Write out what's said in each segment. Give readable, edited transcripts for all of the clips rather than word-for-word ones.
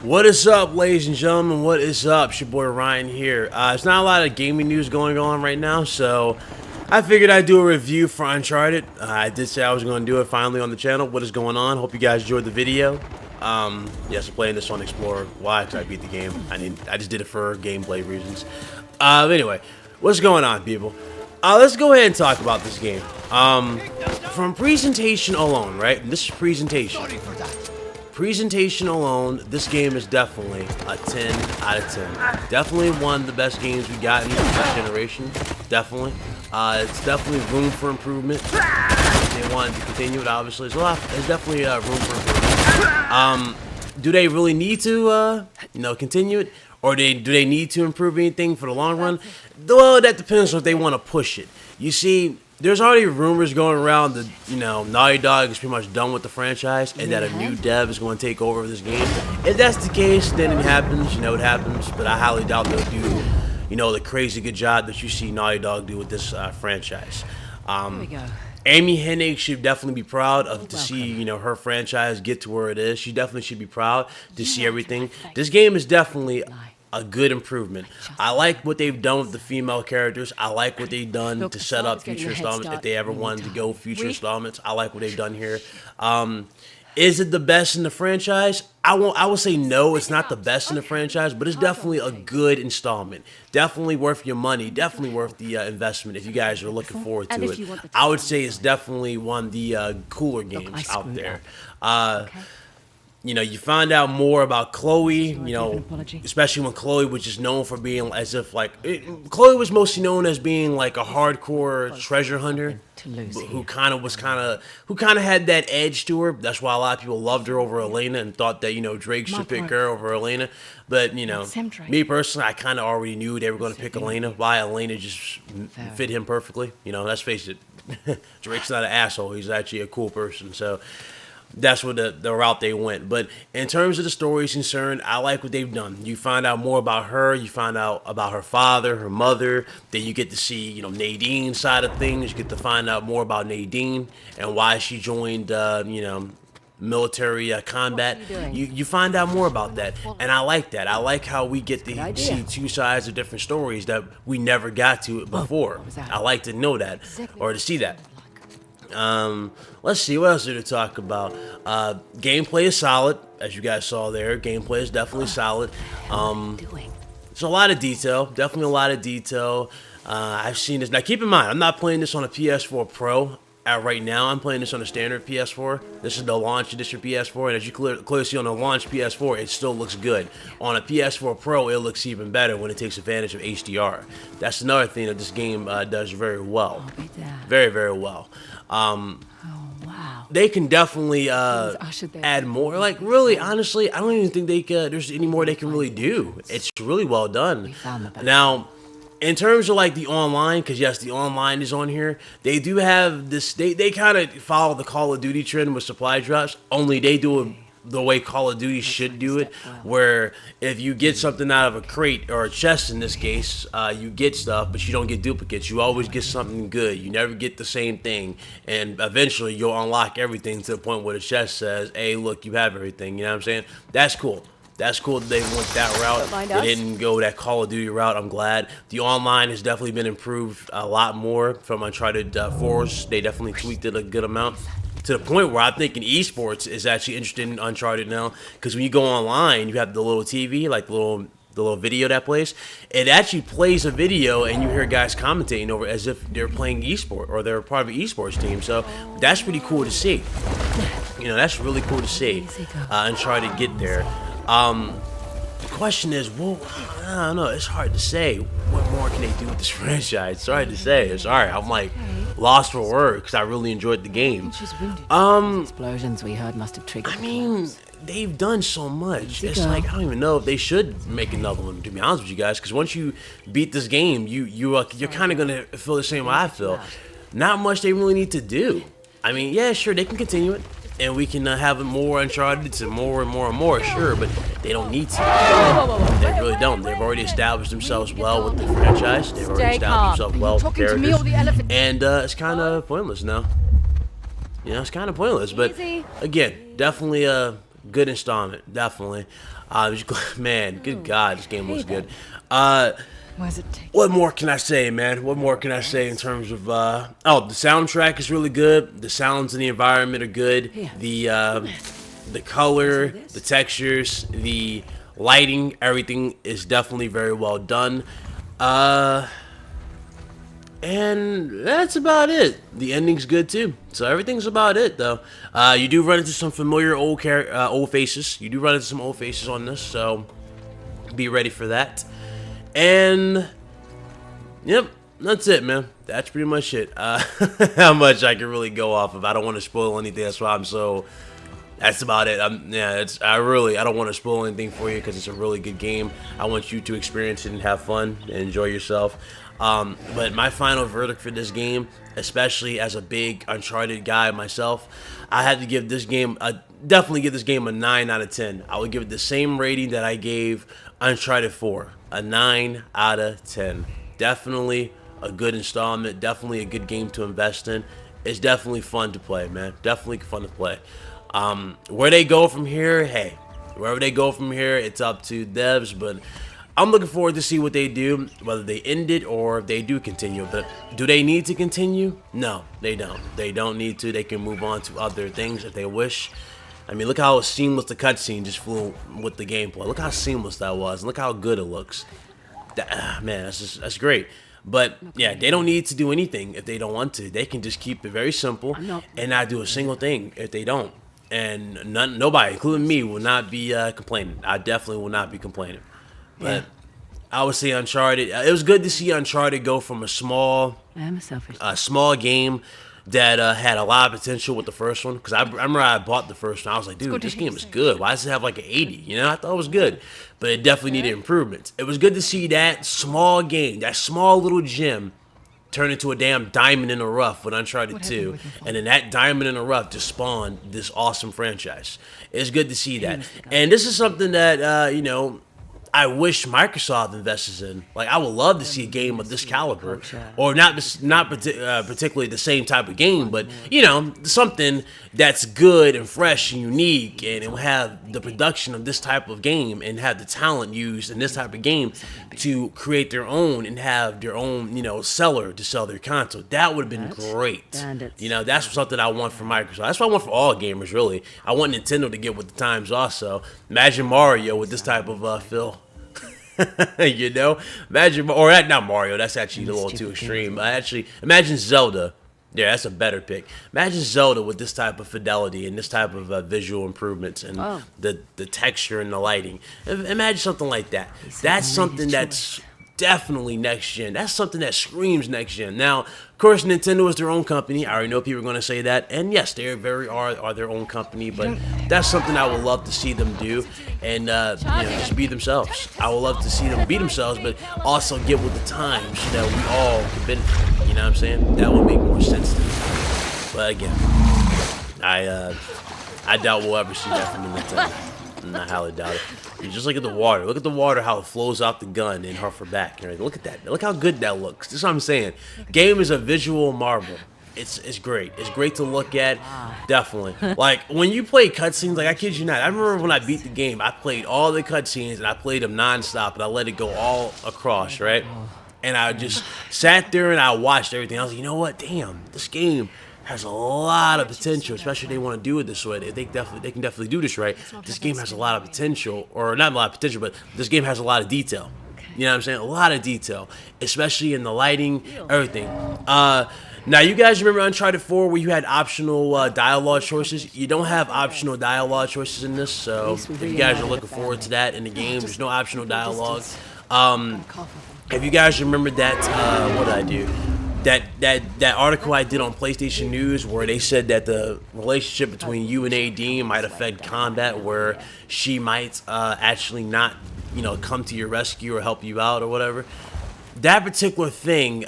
What is up, ladies and gentlemen? What is up? It's your boy Ryan here. There's not a lot of gaming news going on right now, so I figured I'd do a review for Uncharted. I did say I was going to do it finally on the channel. What is going on? Hope you guys enjoyed the video. Yes, I'm playing this on Explorer. Why? Because I beat the game. I just did it for gameplay reasons. Anyway, what's going on, people? Let's go ahead and talk about this game. From presentation alone, right? This is presentation. Presentation alone, this game is definitely a 10 out of 10. Definitely one of the best games we got in this generation. Definitely. It's definitely room for improvement. If they wanted to continue it, obviously. There's definitely room for improvement. Do they really need to, continue it? Or do they need to improve anything for the long run? Well, that depends on if they want to push it. You see, there's already rumors going around that, Naughty Dog is pretty much done with the franchise and that a new dev is going to take over this game. If that's the case, then it happens, it happens. But I highly doubt they'll do, the crazy good job that you see Naughty Dog do with this franchise. There we go. Amy Hennig should definitely be proud to see, her franchise get to where it is. She definitely should be proud to see everything. This game is definitely a good improvement. I like what they've done with the female characters. I like what they've done to set up future installments if they ever wanted to go future installments. I like what they've done here. Is it the best in the franchise? I would say no, it's not the best in the franchise, but it's definitely a good installment. Definitely worth your money. Definitely worth the investment if you guys are looking forward to it. I would say it's definitely one of the cooler games out there. You find out more about Chloe, especially when Chloe was just known for being Chloe was mostly known as being like a hardcore treasure hunter who kind of had that edge to her. That's why a lot of people loved her over Elena and thought that, Drake should pick her over Elena. But, me personally, I kind of already knew they were going to pick Elena. Why Elena just fit him perfectly. Let's face it, Drake's not an asshole. He's actually a cool person. So that's what the route they went. But in terms of the story is concerned, I like what they've done. You find out more about her. You find out about her father, her mother. Then you get to see, Nadine's side of things. You get to find out more about Nadine and why she joined, military combat. You find out more about that. And I like that. I like how we get to see two sides of different stories that we never got to before. I like to know that or to see that. Let's see, what else to talk about? Gameplay is solid, as you guys saw there. Gameplay is definitely solid. It's a lot of detail, definitely a lot of detail. I've seen this. Now, keep in mind, I'm not playing this on a PS4 Pro right now. I'm playing this on a standard PS4. This is the launch edition PS4, and as you clearly see on the launch PS4, it still looks good. On a PS4 Pro, it looks even better when it takes advantage of HDR. That's another thing that this game does very well. Very, very well. They can definitely add more. Like, really, honestly, I don't even think there's any more they can really do. It's really well done. Now, in terms of like the online, because yes, the online is on here. They do have this. They kind of follow the Call of Duty trend with supply drops. Only they do it the way Call of Duty should do it, where if you get something out of a crate or a chest in this case, you get stuff, but you don't get duplicates. You always get something good. You never get the same thing, and eventually you'll unlock everything to the point where the chest says, "Hey, look, you have everything." You know what I'm saying? That's cool. That's cool that they went that route. They didn't go that Call of Duty route. I'm glad. The online has definitely been improved a lot more from Uncharted 4's. They definitely tweaked it a good amount, to the point where I think in esports is actually interested in Uncharted now, because when you go online, you have the little TV, like the little video that plays. It actually plays a video, and you hear guys commentating over as if they're playing esport or they're part of an esports team. So that's pretty cool to see. That's really cool to see. Uncharted get there. The question is, well, I don't know. It's hard to say. What more can they do with this franchise? It's hard to say. It's all right. I'm like lost for words because I really enjoyed the game. Explosions we heard must have triggered. I mean, they've done so much. It's like I don't even know if they should make another one. To be honest with you guys, because once you beat this game, you're kind of gonna feel the same way I feel. Not much they really need to do. I mean, yeah, sure, they can continue it. And we can have more Uncharted to more and more and more, sure, but they don't need to. They really don't. They've already established themselves well with the franchise. They've already established themselves well with the characters. And it's kind of pointless now. It's kind of pointless. But again, definitely Good installment, definitely. Man, good God, this game was good. Where's it take? What more can I say, man? What more can I say in terms of the soundtrack is really good. The sounds in the environment are good. The color, the textures, the lighting, everything is definitely very well done. And that's about it. The ending's good too. So everything's about it though. You do run into some familiar old faces. You do run into some old faces on this, so be ready for that. And yep, that's it, man. That's pretty much it. How much I can really go off of. I don't want to spoil anything. That's why I'm so. That's about it. I don't want to spoil anything for you because it's a really good game. I want you to experience it and have fun and enjoy yourself. But my final verdict for this game, especially as a big Uncharted guy myself, I had to give this game definitely give this game a 9 out of 10. I would give it the same rating that I gave Uncharted 4, a 9 out of 10. Definitely a good installment, definitely a good game to invest in. It's definitely fun to play, man. Definitely fun to play. Where they go from here, hey, wherever they go from here, it's up to devs, but I'm looking forward to see what they do, whether they end it or if they do continue. But do they need to continue? No, they don't. They don't need to. They can move on to other things if they wish. I mean, look how seamless the cutscene just flew with the gameplay. Look how seamless that was. And look how good it looks. Man, that's great. But yeah, they don't need to do anything if they don't want to. They can just keep it very simple and not do a single thing if they don't. And nobody, including me, will not be complaining. I definitely will not be complaining. But I would say Uncharted. It was good to see Uncharted go from a small game that had a lot of potential with the first one. Because I remember I bought the first one. I was like, dude, this game is good. Why does it have like an 80? You know, I thought it was good. But it definitely needed improvements. It was good to see that small game, that small little gem, turn into a damn diamond in the rough with Uncharted 2. And then that diamond in the rough just spawned this awesome franchise. It's good to see that. And this is something that, I wish Microsoft invests in. Like, I would love to see a game of this caliber, or not particularly the same type of game, but something that's good and fresh and unique, and it will have the production of this type of game and have the talent used in this type of game to create their own and have their own, seller to sell their console. That would have been great. That's something I want from Microsoft. That's what I want for all gamers, really. I want Nintendo to get with the times also. Imagine Mario with this type of feel. Imagine, or not Mario, that's actually a little too extreme. Imagine Zelda. Yeah, that's a better pick. Imagine Zelda with this type of fidelity and this type of visual improvements and the texture and the lighting. Imagine something like that. That's something that's definitely next gen. That's something that screams next gen. Now, of course, Nintendo is their own company. I already know people are going to say that, and yes, they are their own company. But that's something I would love to see them do, and just be themselves. I would love to see them be themselves, but also get with the times so that we all can benefit. You know what I'm saying? That would make more sense to me. But again, I doubt we'll ever see that from Nintendo. I highly doubt it. You just look at the water. Look at the water, how it flows out the gun and off her back. Look at that. Look how good that looks. That's what I'm saying. Game is a visual marvel. It's great. It's great to look at. Definitely. Like, when you play cutscenes, like, I kid you not, I remember when I beat the game, I played all the cutscenes and I played them nonstop and I let it go all across, right? And I just sat there and I watched everything. I was like, you know what? Damn, this game has a lot of potential, especially if they want to do it this way. They can definitely do this right. This game has a lot of potential, or not a lot of potential, but this game has a lot of detail. You know what I'm saying? A lot of detail, especially in the lighting, everything. Now, you guys remember Uncharted 4 where you had optional dialogue choices? You don't have optional dialogue choices in this, so if you guys are looking forward to that in the game, there's no optional dialogue. If you guys remember that, what did I do? That article I did on PlayStation News where they said that the relationship between you and AD might affect combat, where she might actually not, come to your rescue or help you out or whatever. That particular thing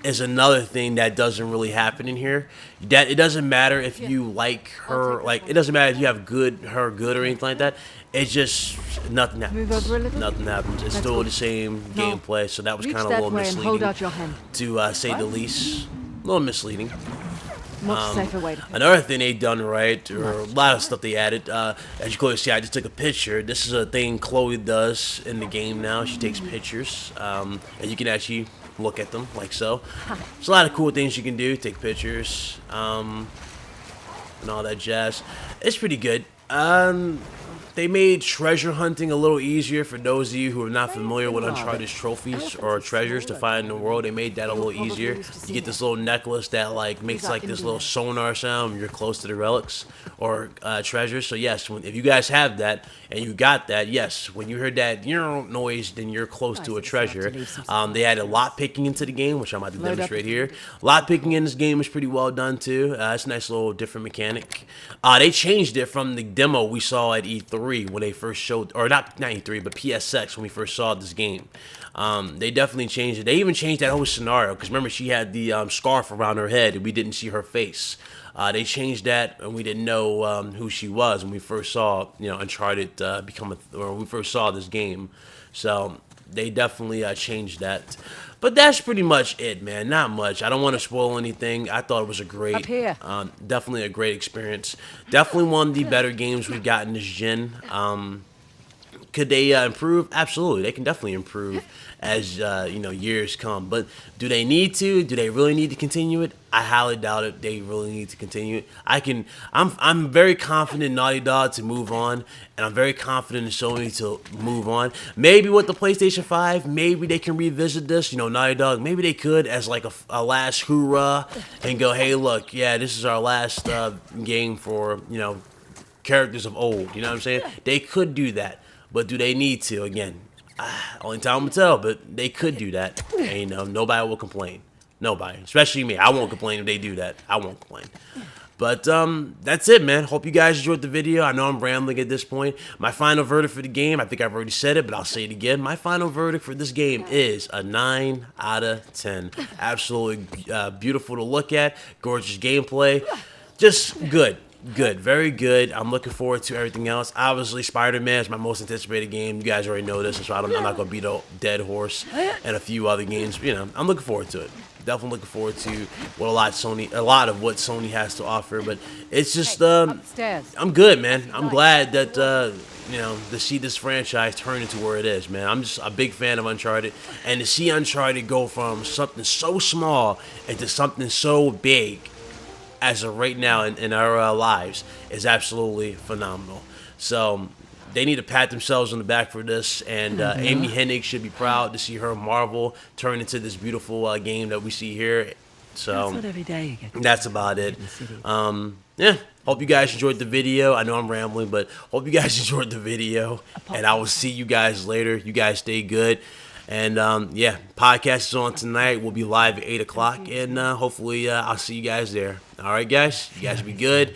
is another thing that doesn't really happen in here. That it doesn't matter if you like her, like it doesn't matter if you have her good or anything like that. It's just nothing happens. Nothing happens. It's still the same gameplay, so that was kind of a little misleading, to say the least. A little misleading. Much safer way to Another thing they done right, or a lot of stuff they added. As you clearly see, I just took a picture. This is a thing Chloe does in the game now. She takes pictures, and you can actually look at them like so. There's a lot of cool things you can do. Take pictures, and all that jazz. It's pretty good. They made treasure hunting a little easier for those of you who are not familiar with Uncharted's trophies or treasures to find in the world. They made that a little easier. You get this little necklace that like makes like this little sonar sound when you're close to the relics or treasures. So yes, if you guys have that and you got that, yes, when you heard that noise, then you're close to a treasure. They added lock picking into the game, which I'm about to demonstrate here. Lock picking in this game is pretty well done too. It's a nice little different mechanic. They changed it from the demo we saw at E3 when they first showed, or not E3, but PSX when we first saw this game. They definitely changed it. They even changed that whole scenario because remember she had the scarf around her head and we didn't see her face. They changed that and we didn't know who she was when we first saw Uncharted or we first saw this game. So they definitely changed that. But that's pretty much it, man. Not much. I don't want to spoil anything. I thought it was a great, definitely a great experience. Definitely one of the better games we've gotten this gen. Could they improve? Absolutely, they can definitely improve as years come. But do they need to? Do they really need to continue it? I highly doubt it. They really need to continue it. I'm very confident in Naughty Dog to move on, and I'm very confident in Sony to move on. Maybe with the PlayStation 5, maybe they can revisit this. Naughty Dog, maybe they could as like a last hoorah and go, hey, look, yeah, this is our last game for characters of old. You know what I'm saying? They could do that. But do they need to? Again, only time will tell, but they could do that. And, nobody will complain. Nobody. Especially me. I won't complain if they do that. I won't complain. But that's it, man. Hope you guys enjoyed the video. I know I'm rambling at this point. My final verdict for the game, I think I've already said it, but I'll say it again. My final verdict for this game is a 9 out of 10. Absolutely beautiful to look at. Gorgeous gameplay. Just good. Good, very good. I'm looking forward to everything else. Obviously, Spider-Man is my most anticipated game. You guys already know this, so I'm not going to beat a dead horse and a few other games. I'm looking forward to it. Definitely looking forward to what a lot of what Sony has to offer. But it's just, I'm good, man. I'm glad that to see this franchise turn into where it is, man. I'm just a big fan of Uncharted, and to see Uncharted go from something so small into something so big as of right now in our lives is absolutely phenomenal. So they need to pat themselves on the back for this, and Amy Hennig should be proud to see her Marvel turn into this beautiful game that we see here. So that's about it. Yeah, hope you guys enjoyed the video. I know I'm rambling, but hope you guys enjoyed the video, and I will see you guys later. You guys stay good. And, yeah, podcast is on tonight. We'll be live at 8 o'clock, and hopefully I'll see you guys there. All right, guys? You guys be good.